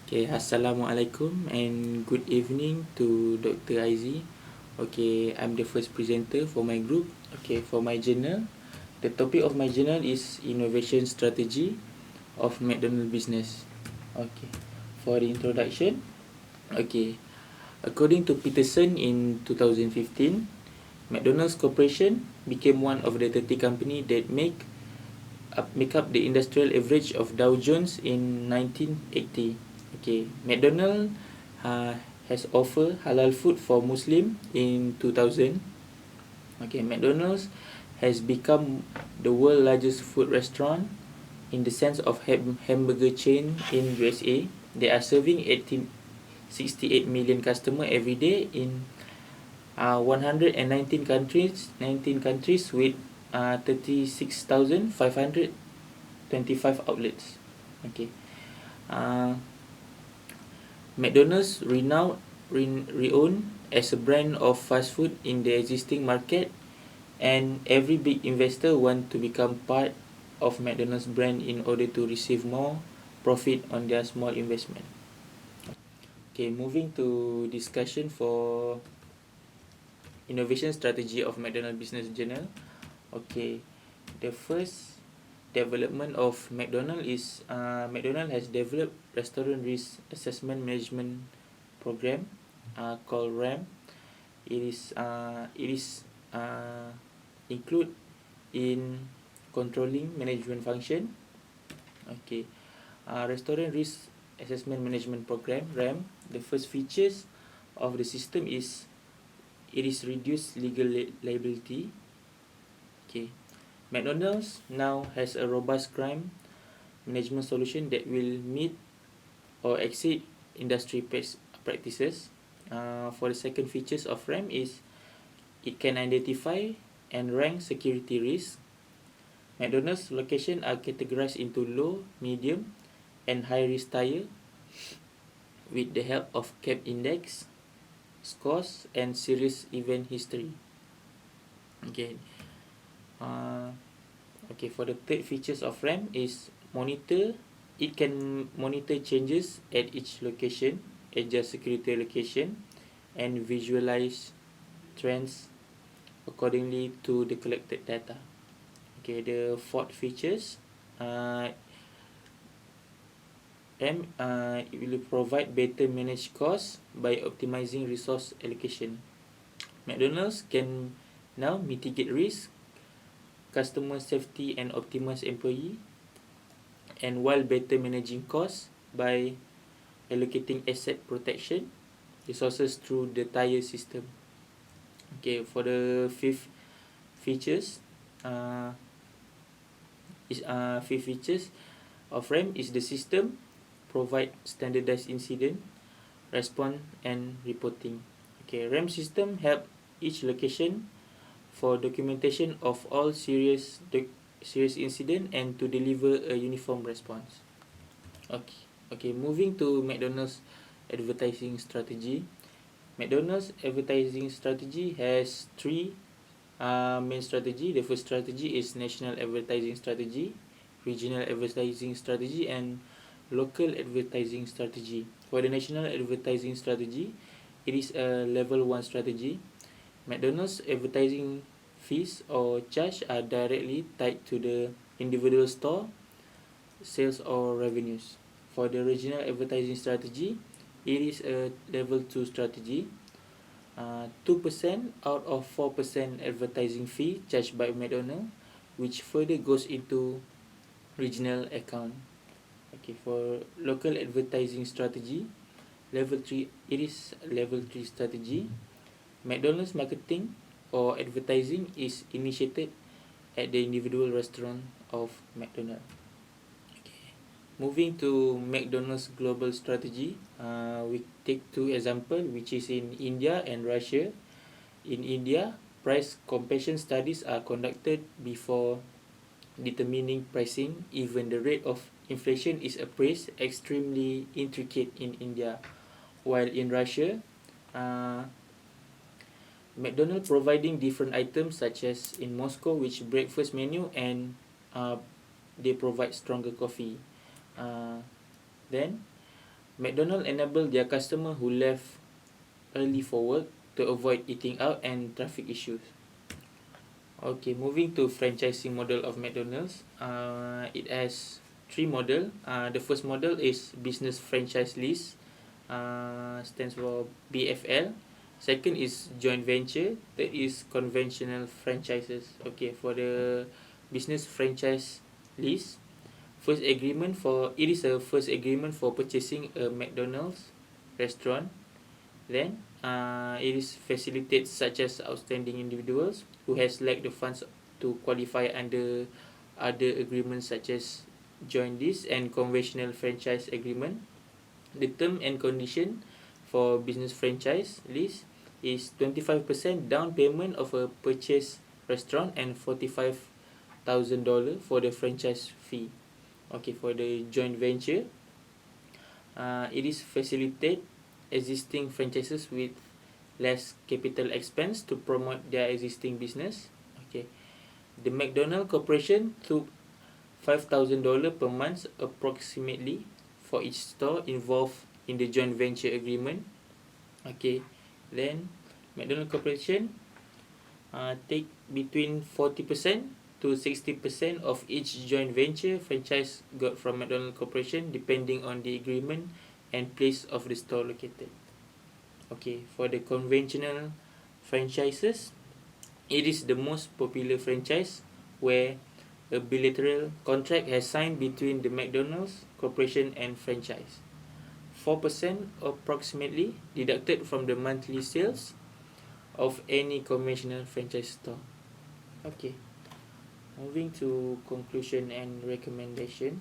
Okay, Assalamualaikum and good evening to Dr. Aizi. Okay, I'm the first presenter for my group. Okay, for my journal, the topic of my journal is innovation strategy of McDonald business. Okay, for the introduction, okay, according to Peterson in 2015, McDonald's Corporation became one of the 30 companies that make up the industrial average of Dow Jones in 1980. Okay, McDonald uh, has offered halal food for Muslim in 2000. Okay, McDonald's has become the world's largest food restaurant in the sense of hamburger chain in USA. They are serving 68 million customers every day in 119 countries, 19 countries with 36,525 outlets. Okay. Uh, McDonald's renowned as a brand of fast food in the existing market, and every big investor want to become part of McDonald's brand in order to receive more profit on their small investment. Okay, moving to discussion for innovation strategy of McDonald Business Journal. Okay, the first development of McDonald is McDonald has developed restaurant risk assessment management program called RAM. It is include in controlling management function. Okay, restaurant risk assessment management program RAM. The first features of the system is it is reduced legal liability. Okay, McDonald's now has a robust crime management solution that will meet or exceed industry practices. For the second features of RAM is it can identify and rank security risks. McDonald's locations are categorized into low, medium, and high risk tier with the help of CAP index, scores, and serious event history. Okay. Uh, okay. For the third features of RAM is monitor. It can monitor changes at each location, adjust security location, and visualize trends accordingly to the collected data. Okay, the fourth features, uh, it will provide better managed costs by optimizing resource allocation. McDonald's can now mitigate risk, customer safety, and optimize employee, and while better managing costs by allocating asset protection resources through the tier system. Okay, for the fifth features, uh, fifth features of RAM is the system provide standardized incident response and reporting. Okay, RAM system help each location for documentation of all serious incident and to deliver a uniform response. Okay, moving to McDonald's advertising strategy. McDonald's advertising strategy has three main strategy. The first strategy is national advertising strategy, regional advertising strategy, and local advertising strategy. For the national advertising strategy, it is a level 1 strategy. McDonald's advertising fees or charge are directly tied to the individual store sales or revenues. For the regional advertising strategy, it is a level 2 strategy. 2% out of 4% advertising fee charged by McDonald's, which further goes into regional account. Okay, for local advertising strategy, level 3, it is level 3 strategy. McDonald's marketing or advertising is initiated at the individual restaurant of McDonald's. Okay. Moving to McDonald's global strategy, we take two examples, which is in India and Russia. In India, price comparison studies are conducted before determining pricing. Even the rate of inflation is appraised extremely intricate in India, while in Russia, McDonald's providing different items such as in Moscow, which breakfast menu, and they provide stronger coffee. Then McDonald enabled their customer who left early for work to avoid eating out and traffic issues. Okay, moving to franchising model of McDonald's. It has three model. The first model is business franchise lease. Stands for BFL. Second is joint venture. Third is conventional franchises. Okay, for the business franchise lease, it is a first agreement for purchasing a McDonald's restaurant. Then it is facilitates such as outstanding individuals who has lacked the funds to qualify under other agreements such as joint lease and conventional franchise agreement. The term and condition for business franchise lease is 25% down payment of a purchase restaurant and $45,000 for the franchise fee. Okay, for the joint venture, it is facilitate existing franchises with less capital expense to promote their existing business. Okay, the McDonald Corporation took $5,000 per month approximately for each store involved in the joint venture agreement. Okay, then McDonald Corporation take between 40% to 60% of each joint venture franchise got from McDonald Corporation depending on the agreement and place of the store located. Okay, for the conventional franchises, it is the most popular franchise where a bilateral contract has signed between the McDonald's Corporation and franchise. 4% approximately deducted from the monthly sales of any conventional franchise store. Okay, moving to conclusion and recommendation.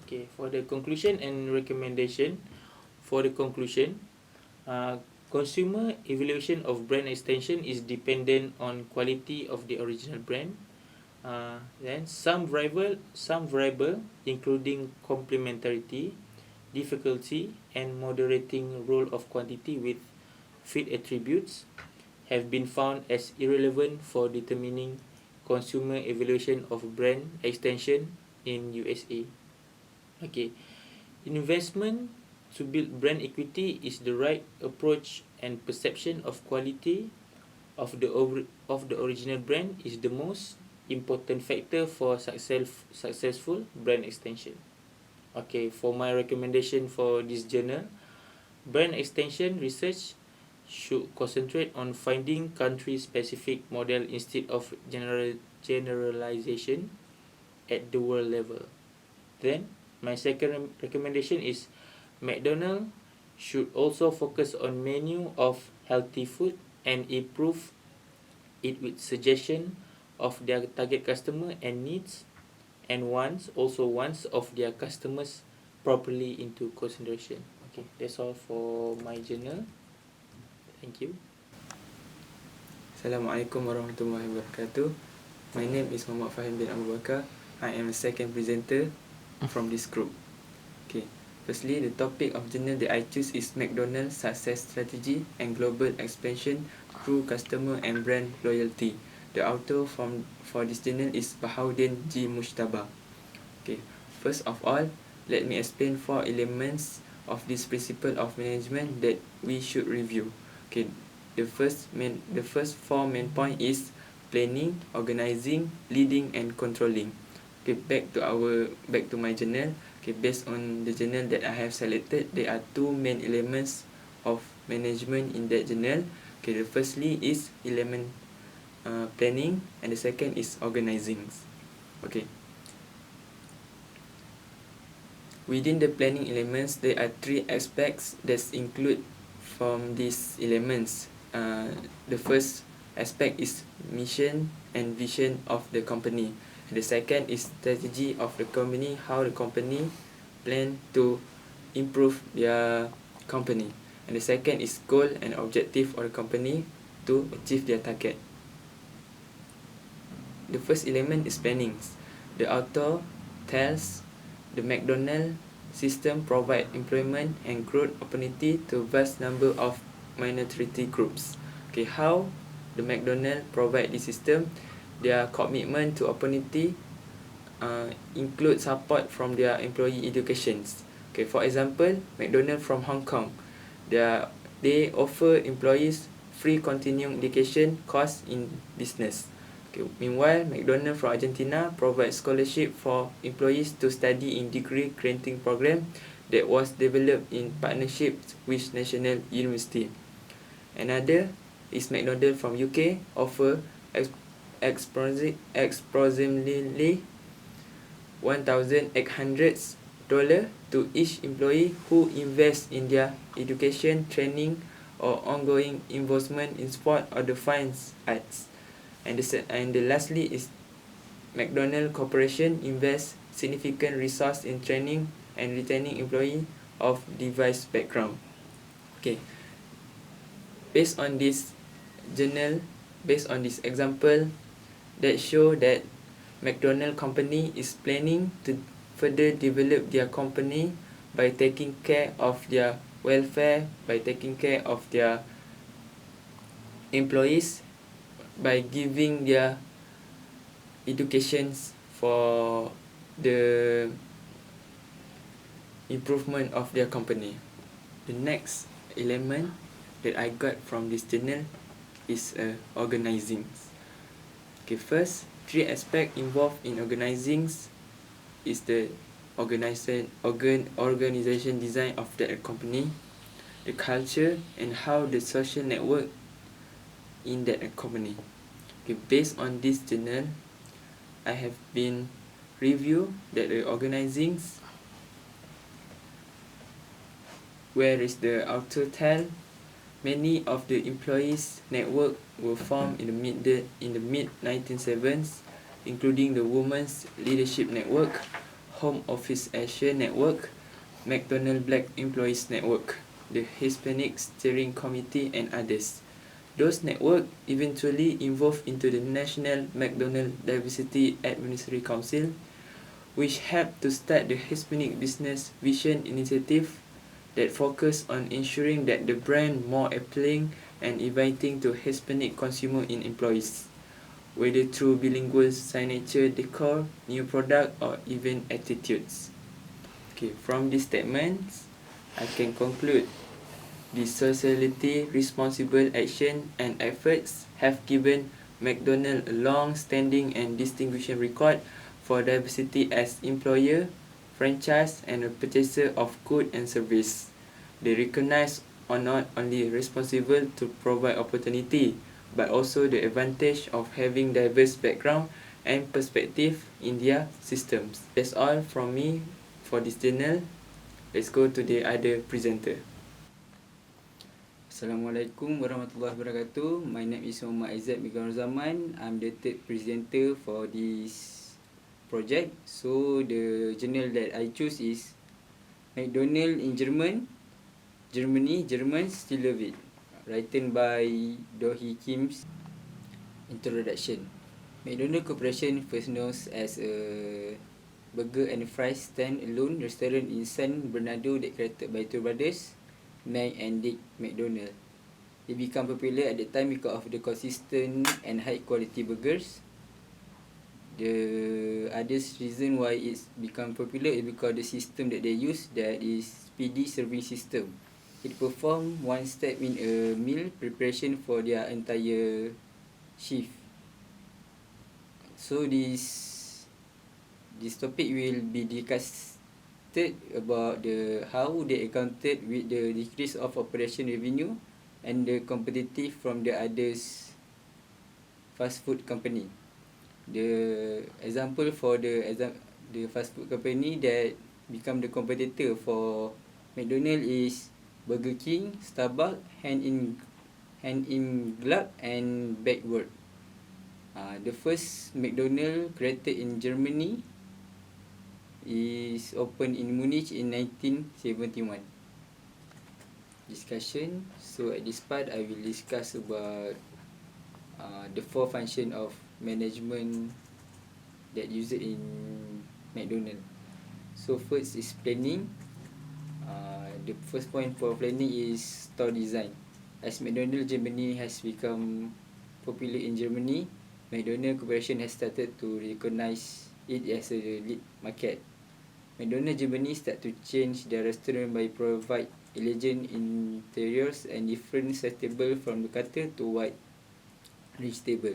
Okay, for the conclusion, consumer evaluation of brand extension is dependent on quality of the original brand. Then some variable including complementarity, difficulty, and moderating role of quantity with fit attributes have been found as irrelevant for determining consumer evaluation of brand extension in USA. Okay, investment to build brand equity is the right approach, and perception of quality of the original brand is the most important factor for successful brand extension. Okay, for my recommendation for this journal, brand extension research should concentrate on finding country-specific model instead of generalization at the world level. Then, my second recommendation is McDonald's should also focus on menu of healthy food and improve it with suggestion of their target customer and needs and wants of their customers properly into consideration. Okay, that's all for my journal. Thank you. Assalamualaikum warahmatullahi wabarakatuh. My name is Muhammad Fahim bin Abu Bakar. I am a second presenter from this group. Okay. Firstly, the topic of journal that I choose is McDonald's success strategy and global expansion through customer and brand loyalty. The author for this journal is Bahauddin G. Mushtaba. Okay. First of all, let me explain 4 elements of this principle of management that we should review. Okay. The first 4 main point is planning, organizing, leading, and controlling. Okay, back to my journal. Okay, based on the journal that I have selected, there are 2 main elements of management in that journal. Okay, the firstly is element planning, and the second is organizing. Okay. Within the planning elements, there are 3 aspects that include from these elements. The first aspect is mission and vision of the company. The second is strategy of the company, how the company plan to improve their company. And the second is goal and objective of the company to achieve their target. The first element is planning. The author tells the McDonald system provide employment and growth opportunity to vast number of minority groups. Okay, how the McDonald provide this system? Their commitment to opportunity include support from their employee educations. Okay, for example, McDonald from Hong Kong, they offer employees free continuing education course in business. Okay, meanwhile, McDonald from Argentina provides scholarship for employees to study in degree granting program that was developed in partnership with national university. Another is McDonald from UK offer approximately $1,800 to each employee who invests in their education, training, or ongoing involvement in sport or the fine arts. And the lastly is McDonald Corporation invests significant resource in training and retaining employees of diverse background. Okay, based on this example that show that McDonald company is planning to further develop their company by taking care of their welfare, by taking care of their employees, by giving their educations for the improvement of their company. The next element that I got from this journal is organizing. Okay, first, three aspects involved in organizing is the organization design of that company, the culture, and how the social network in that company. Okay, based on this journal, I have been review that the organizing where is the outer tell. Many of the employees network were formed in the mid 1970s, including the Women's Leadership Network, Home Office Asia Network, McDonald Black Employees Network, the Hispanic Steering Committee, and others. Those networks eventually evolved into the National McDonald Diversity Advisory Council, which helped to start the Hispanic Business Vision Initiative that focus on ensuring that the brand more appealing and inviting to Hispanic consumer and employees, whether through bilingual signature decor, new product, or even attitudes. Okay, from these statements, I can conclude the socially responsible action and efforts have given McDonald a long-standing and distinguishing record for diversity as employer, franchise, and a purchaser of goods and service. They recognize are not only responsible to provide opportunity, but also the advantage of having diverse background and perspective in their systems. That's all from me for this journal. Let's go to the other presenter. Assalamualaikum warahmatullahi wabarakatuh. My name is Muhammad Aizat Migran Zaman. I'm the third presenter for this project. So the journal that I choose is McDonald in Germany, Still Love It, written by Dohi Kim's introduction. McDonald Corporation, first known as a burger and fries stand-alone restaurant in San Bernardo that created by two brothers, Meg and Dick McDonald. It became popular at the time because of the consistent and high quality burgers. The other reason why it's become popular is because the system that they use, that is speedy serving system. It perform one step in a meal preparation for their entire shift. So this topic will be discussed about how they accounted with the decrease of operation revenue and the competitive from the others fast food company. The example for the fast food company that become the competitor for McDonald is Burger King, Starbucks, Hand in Glove, and Backward. The first McDonald created in Germany is opened in Munich in 1971. Discussion. So at this part, I will discuss about the four function of management that used in McDonald. So first is planning. The first point for planning is store design. As McDonald Germany has become popular in Germany, McDonald Corporation has started to recognize it as a lead market. McDonald's Germany start to change their restaurant by provide elegant interiors and different set table from the cutter to white rich table.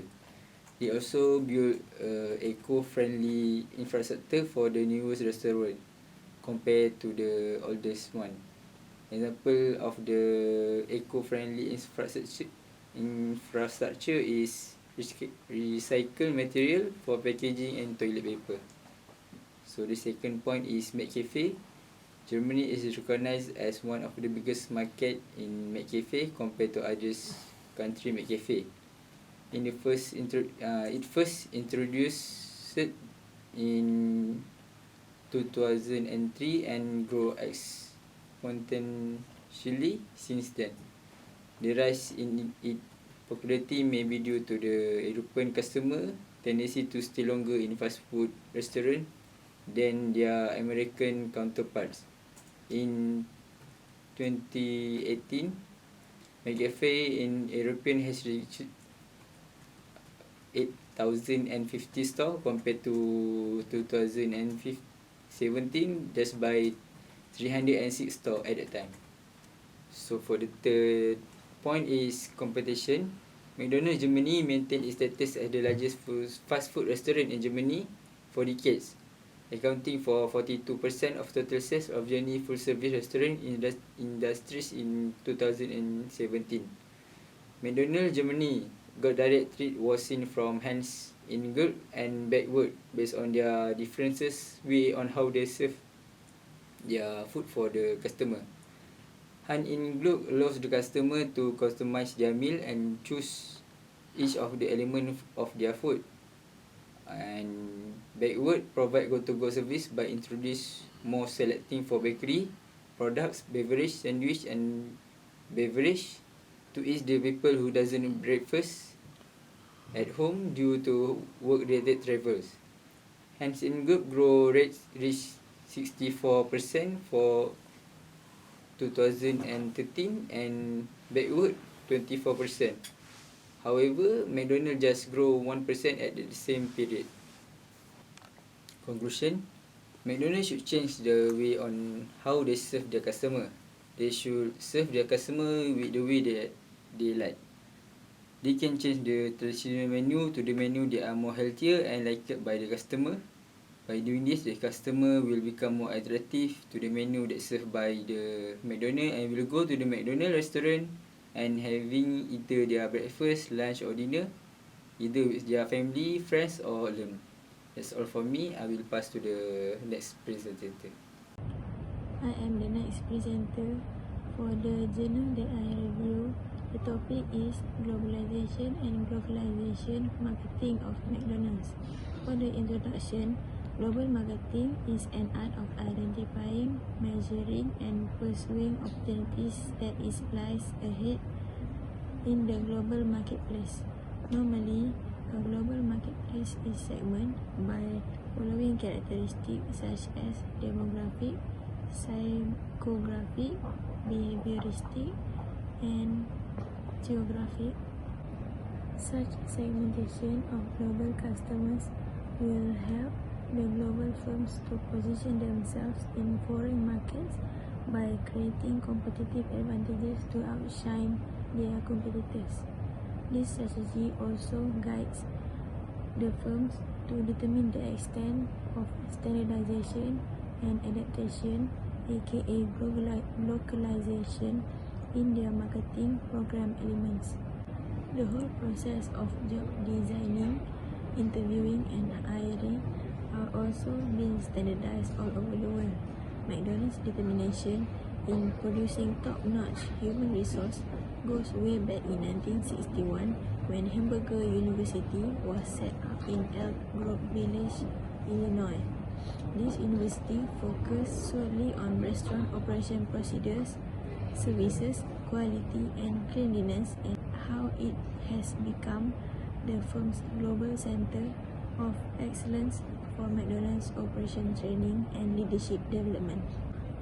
They also build eco-friendly infrastructure for the newest restaurant compared to the oldest one. Example of the eco-friendly infrastructure is recycled material for packaging and toilet paper. So the second point is McCafe. Germany is recognized as one of the biggest market in McCafe compared to others country McCafe. It first introduced in 2003 and grow exponentially since then. The rise in its popularity may be due to the European customer tendency to stay longer in fast food restaurant than their American counterparts. In 2018, McCafe in European has reached 8,050 stores compared to 2017 just by 306 stores at that time. So for the third point is competition. McDonald's Germany maintained its status as the largest fast food restaurant in Germany for decades, accounting for 42% of total sales of Germany full service restaurant industries in 2017. McDonald's Germany got direct treat was seen from hands in good and backward based on their differences way on how they serve their food for the customer. Hand in glove allows the customer to customize their meal and choose each of the elements of their food. And backward provide go-to-go service by introduce more selecting for bakery products, beverage, sandwich and beverage to ease the people who doesn't breakfast at home due to work-related travels. Hands in glove grow rates reach 64% for 2013 and backward 24%. However, McDonald's just grow 1% at the same period. Conclusion: McDonald's should change the way on how they serve their customer. They should serve their customer with the way that they like. They can change the traditional menu to the menu that are more healthier and liked by the customer. By doing this, the customer will become more attractive to the menu that's served by the McDonald's and will go to the McDonald's restaurant and having either their breakfast, lunch or dinner, either with their family, friends or alone. That's all for me. I will pass to the next presenter. I am the next presenter for the journal that I review. The topic is globalization and localization marketing of McDonald's. For the introduction, global marketing is an art of identifying, measuring, and pursuing opportunities that lies ahead in the global marketplace. Normally, a global marketplace is segmented by following characteristics such as demographic, psychographic, behavioristic, and geographic. Such segmentation of global customers will help the global firms to position themselves in foreign markets by creating competitive advantages to outshine their competitors. This strategy also guides the firms to determine the extent of standardization and adaptation, aka localization, in their marketing program elements. The whole process of job designing, interviewing and hiring are also being standardized all over the world. McDonald's determination in producing top-notch human resource goes way back in 1961 when Hamburger University was set up in Elk Grove Village, Illinois. This university focused solely on restaurant operation procedures, services, quality and cleanliness, and how it has become the firm's global center of excellence for McDonald's operation training and leadership development.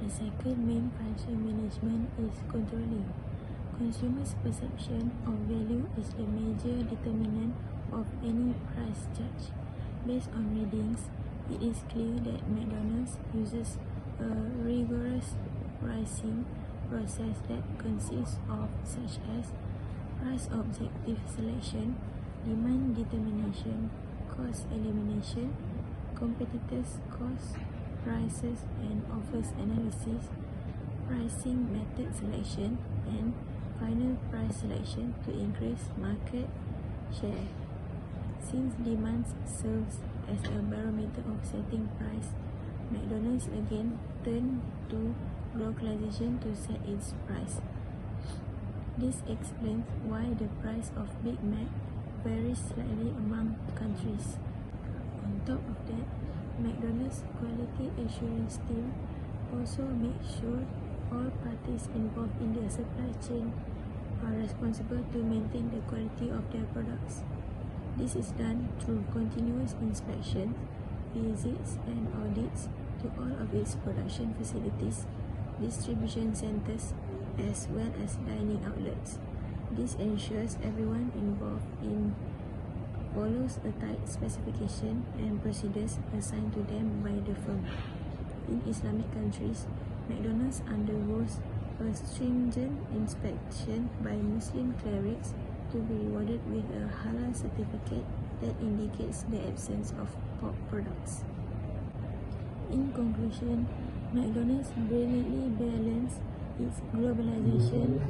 The second main function management is controlling. Consumers' perception of value is the major determinant of any price charge. Based on readings, it is clear that McDonald's uses a rigorous pricing process that consists of such as price objective selection, demand determination, cost elimination, competitors' cost, prices and offers analysis, pricing method selection, and final price selection to increase market share. Since demand serves as a barometer of setting price, McDonald's again turned to localization to set its price. This explains why the price of Big Mac varies slightly among countries. On top of that, McDonald's quality assurance team also makes sure all parties involved in their supply chain are responsible to maintain the quality of their products. This is done through continuous inspections, visits and audits to all of its production facilities, distribution centers, as well as dining outlets. This ensures everyone involved follows a tight specification and procedures assigned to them by the firm. In Islamic countries, McDonald's undergoes a stringent inspection by Muslim clerics to be rewarded with a halal certificate that indicates the absence of pork products. In conclusion, McDonald's brilliantly balanced its globalization,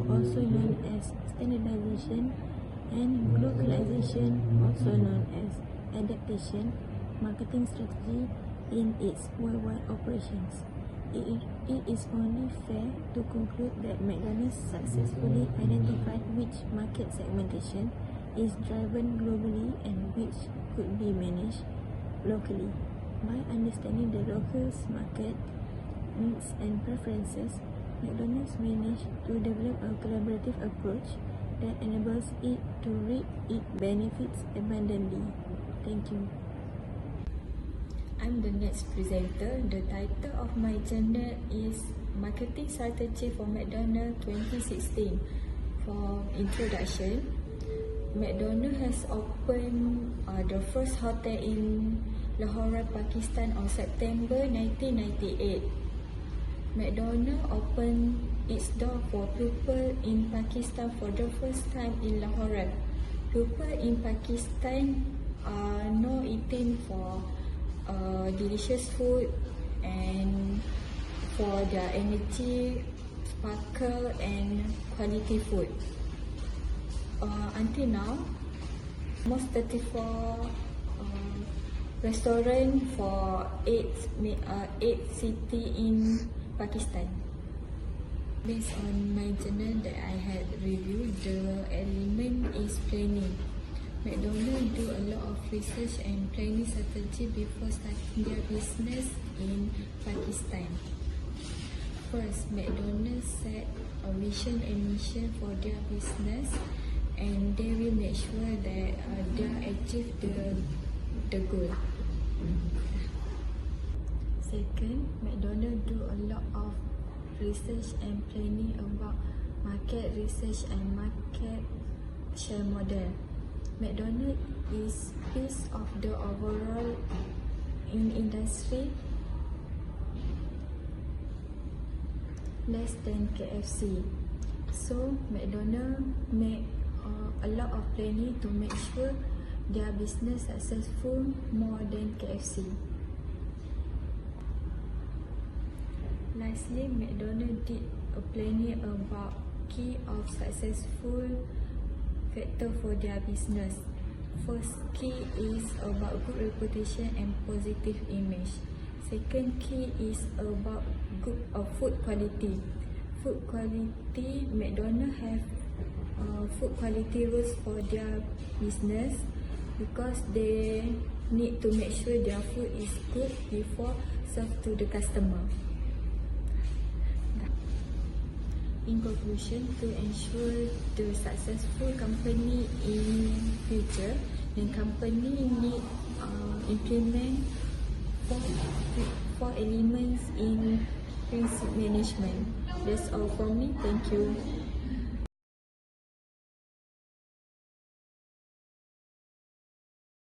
also known as standardization, and localization, also known as adaptation, marketing strategy in its worldwide operations. It is only fair to conclude that McDonald's successfully identified which market segmentation is driven globally and which could be managed locally. By understanding the local market needs and preferences, McDonald's managed to develop a collaborative approach that enables it to reap its benefits abundantly. Thank you. I'm the next presenter. The title of my journal is Marketing Strategy for McDonald's 2016. For introduction, McDonald's has opened the first hotel in Lahore, Pakistan on September 1998. McDonald's opened its door for people in Pakistan for the first time in Lahore. People in Pakistan are known eating for delicious food and for their energy, sparkle and quality food. Until now, almost 34 restaurants for 8 cities in Pakistan. Based on my journal that I had reviewed, the element is planning. McDonald's do a lot of research and planning strategy before starting their business in Pakistan. First, McDonald's set a vision and mission for their business, and they will make sure that they achieve the goal. Second, McDonald's do a lot of research and planning about market research and market share model. McDonald's is piece of the overall industry less than KFC. So McDonald's make a lot of planning to make sure their business successful more than KFC. Lastly, McDonald's did a planning about key of successful factor for their business. First key is about good reputation and positive image. Second key is about good food quality. Food quality, McDonald's have food quality rules for their business because they need to make sure their food is good before served to the customer. In conclusion, to ensure the successful company in future, the company need implement four elements in risk management. That's all from me. Thank you.